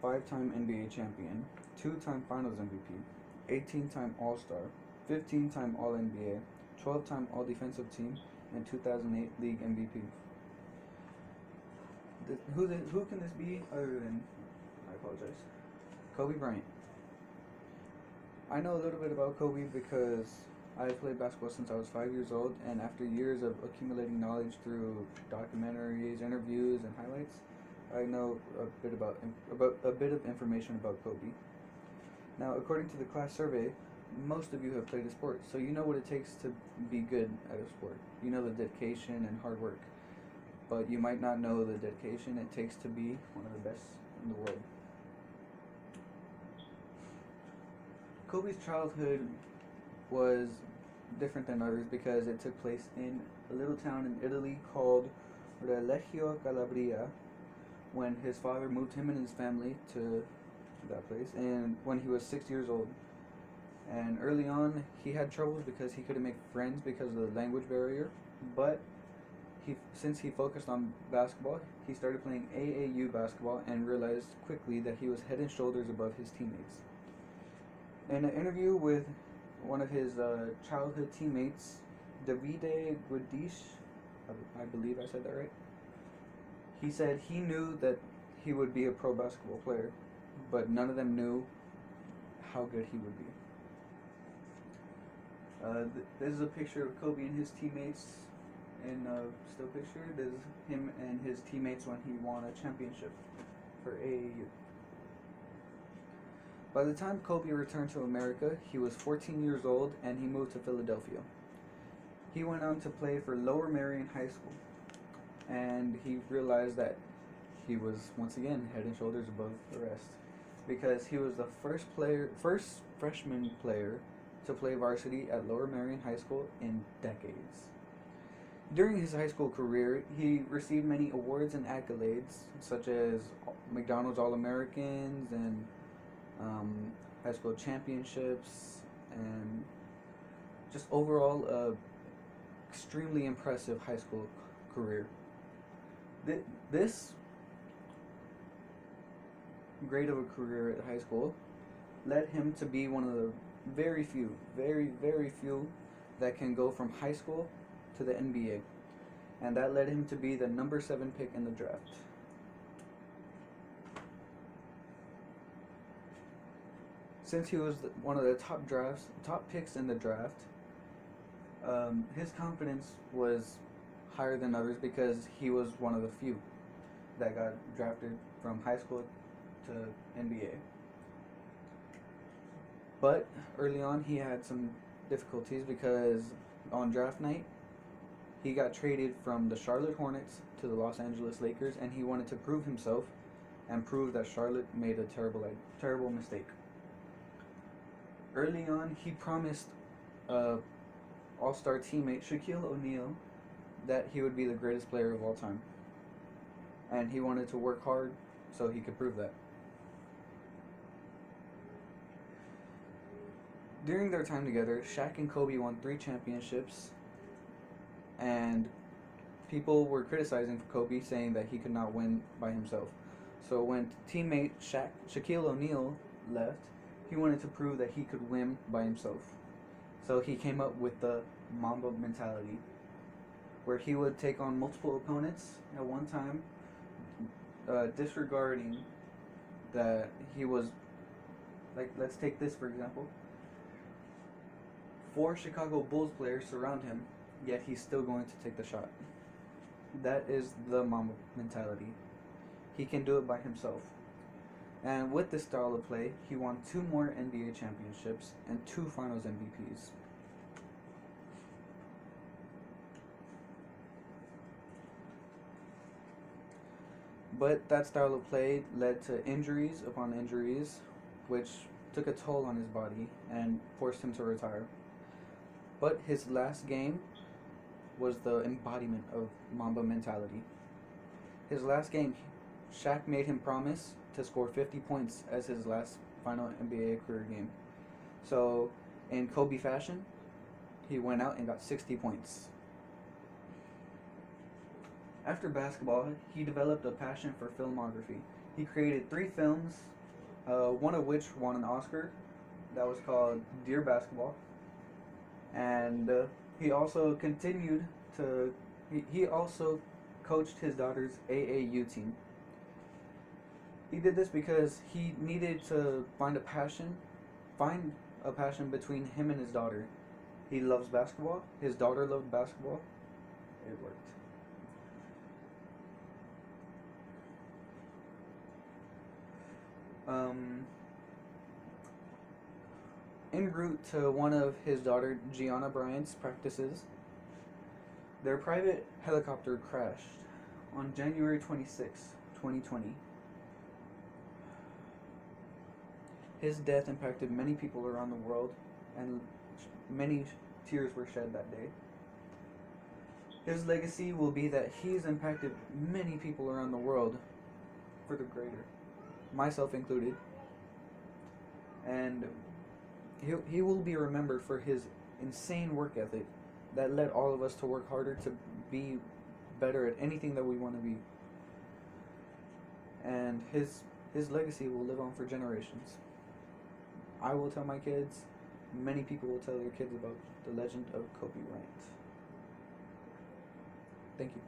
5-time NBA champion, 2-time Finals MVP, 18-time All-Star, 15-time All-NBA, 12-time All-Defensive Team, and 2008 League MVP. Who can this be other than, I apologize, Kobe Bryant? I know a little bit about Kobe because I played basketball since I was 5 years old, and after years of accumulating knowledge through documentaries, interviews, and highlights, I know a bit of information about Kobe. Now, according to the class survey, most of you have played a sport, so you know what it takes to be good at a sport. You know the dedication and hard work, but you might not know the dedication it takes to be one of the best in the world. Kobe's childhood was different than others because it took place in a little town in Italy called Reggio Calabria, when his father moved him and his family to that place, and when he was 6 years old. And early on, he had troubles because he couldn't make friends because of the language barrier. But since he focused on basketball, he started playing AAU basketball and realized quickly that he was head and shoulders above his teammates. In an interview with one of his childhood teammates, Davide Guidice, I believe I said that right, he said he knew that he would be a pro basketball player, but none of them knew how good he would be. This is a picture of Kobe and his teammates in a still picture. This is him and his teammates when he won a championship for AAU. By the time Kobe returned to America, he was 14 years old and he moved to Philadelphia. He went on to play for Lower Merion High School, and he realized that he was once again head and shoulders above the rest because he was the first freshman player to play varsity at Lower Merion High School in decades. During his high school career, he received many awards and accolades, such as McDonald's All-Americans and high school championships, and just overall extremely impressive high school career. This great of a career at high school led him to be one of the very few that can go from high school to the NBA, and that led him to be the number 7 pick in the draft. Since he was one of the top picks in the draft, his confidence was higher than others because he was one of the few that got drafted from high school to NBA. But early on, he had some difficulties because on draft night, he got traded from the Charlotte Hornets to the Los Angeles Lakers, and he wanted to prove himself and prove that Charlotte made a terrible mistake. Early on, he promised all-star teammate Shaquille O'Neal that he would be the greatest player of all time, and he wanted to work hard so he could prove that. During their time together, Shaq and Kobe won 3 championships, and people were criticizing Kobe, saying that he could not win by himself. So when teammate Shaquille O'Neal left, he wanted to prove that he could win by himself. So he came up with the Mamba mentality, where he would take on multiple opponents at one time, disregarding that he was, like, let's take this for example. 4 Chicago Bulls players surround him, yet he's still going to take the shot. That is the Mamba mentality. He can do it by himself. And with this style of play, he won 2 more NBA championships and 2 Finals MVPs. But that style of play led to injuries upon injuries, which took a toll on his body and forced him to retire. But his last game was the embodiment of Mamba mentality. His last game, Shaq made him promise to score 50 points as his last final NBA career game. So, in Kobe fashion, he went out and got 60 points. After basketball, he developed a passion for filmography. He created 3 films one of which won an Oscar. That was called Dear Basketball. And he also continued to. He also coached his daughter's AAU team. He did this because he needed to find a passion between him and his daughter. He loves basketball. His daughter loved basketball. It worked. En route to one of his daughter Gianna Bryant's practices, their private helicopter crashed on January 26, 2020. His death impacted many people around the world, and many tears were shed that day. His legacy will be that he's impacted many people around the world for the greater, myself included. And he will be remembered for his insane work ethic that led all of us to work harder to be better at anything that we want to be. And his legacy will live on for generations. I will tell my kids, many people will tell their kids about the legend of Kobe Bryant. Thank you.